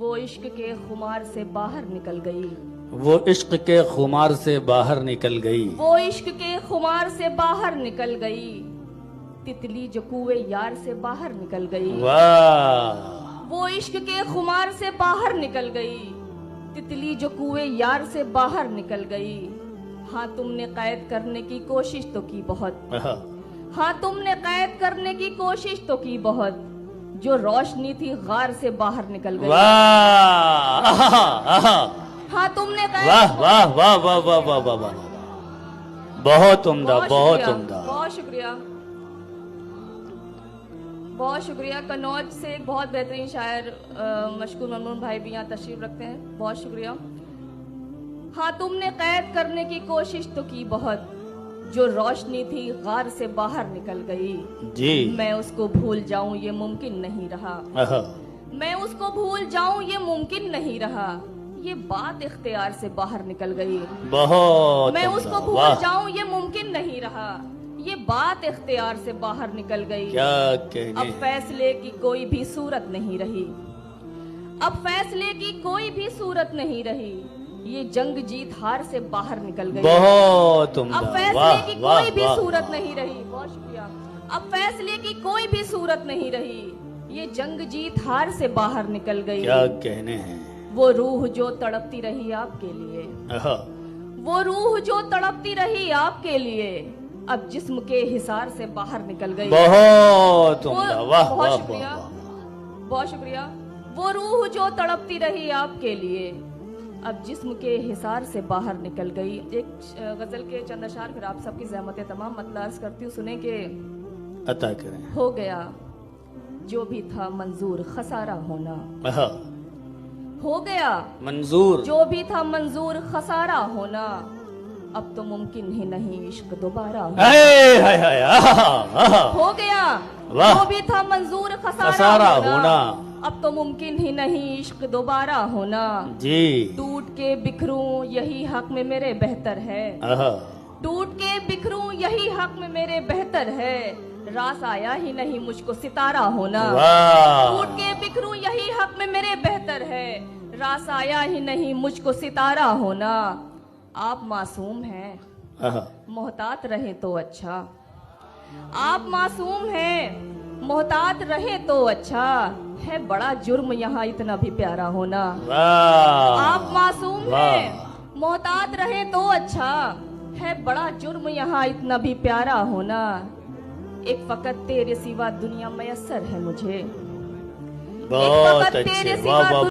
वो इश्क के खुमार से बाहर निकल गई, वो इश्क के खुमार से बाहर निकल गई, वो इश्क के खुमार से बाहर निकल गई, तितली जो कुए यार से बाहर निकल गई। वाह, वो इश्क के खुमार से बाहर निकल गई, तितली जो कुए यार से बाहर निकल गई। हाँ तुमने कैद करने की कोशिश तो की बहुत, हाँ तुमने कैद करने की कोशिश तो की बहुत, जो रोशनी थी गार से बाहर निकल गई। वाह, हाँ तुमने कैद, वाह वाह वाह वाह वाह वाह वाह वाह, बहुत उम्दा, बहुत शुक्रिया, उम्दा। बहुत शुक्रिया, बहुत शुक्रिया। कन्नौज से एक बहुत बेहतरीन शायर मशकूर ममनून भाई भी यहाँ तशरीफ रखते हैं, बहुत शुक्रिया। हाँ तुमने कैद करने की कोशिश तो की बहुत, जो रोशनी थी गार से बाहर निकल गई। जी, मैं उसको भूल जाऊं ये मुमकिन नहीं रहा, मैं उसको भूल जाऊं ये मुमकिन नहीं रहा, ये बात इख्तियार से बाहर निकल गई। बहुत मैं उम्दा, उसको भूल वाह, जाऊं ये मुमकिन नहीं रहा, ये बात इख्तियार से बाहर निकल गई। क्या अब कहने। फैसले की कोई भी सूरत नहीं रही, अब फैसले की कोई भी सूरत नहीं रही, ये जंग जीत हार से बाहर निकल गई। बहुत उम्दा, अब फैसले वाह की वाह कोई भी वाह, सूरत नहीं रही, बहुत शुक्रिया। अब फैसले की कोई भी सूरत नहीं रही, ये जंग जीत हार से बाहर निकल गई। क्या कहने हैं। वो रूह जो तड़पती रही आपके लिए, वो रूह जो तड़पती रही आपके लिए, अब जिस्म के हिसार से बाहर निकल गई। बहुत उम्दा, वाह बहुत वाह शुक्रिया, वाह, बहुत शुक्रिया। वो रूह जो तड़पती रही आपके लिए, अब जिस्म के हिसार से बाहर निकल गई। एक गजल के चंद अशार फिर आप सबकी ज़हमत तमाम मतलब अर्ज करती हूँ, सुने के अता करें। हो गया जो भी था मंजूर खसारा होना, हो गया मंजूर, जो भी था मंजूर खसारा होना, अब तो मुमकिन ही नहीं इश्क दोबारा होना। हाय हाय हाय, हो गया वाह, जो भी था मंजूर खसारा खसारा होना, होना, अब तो मुमकिन ही नहीं इश्क दोबारा होना। जी, टूट के बिखरूं यही हक में मेरे बेहतर है, टूट के बिखरूं यही हक में मेरे बेहतर है, रास आया ही नहीं मुझको सितारा होना। वाह, टूट के बिखरूं यही हक में मेरे बेहतर है, रास आया ही नहीं मुझको सितारा होना। आप मासूम हैं मोहतात रहे तो अच्छा, आप मासूम हैं मोहतात रहे तो अच्छा, है बड़ा जुर्म यहाँ इतना भी प्यारा होना। वाह, आप मासूम वाह, हैं मोहतात रहे तो अच्छा, है बड़ा जुर्म यहाँ इतना भी प्यारा होना। एक फकत तेरे सिवा दुनिया मयस्सर है मुझे, एक बहुत फकत अच्छे, तेरे वाह सिवा वाह।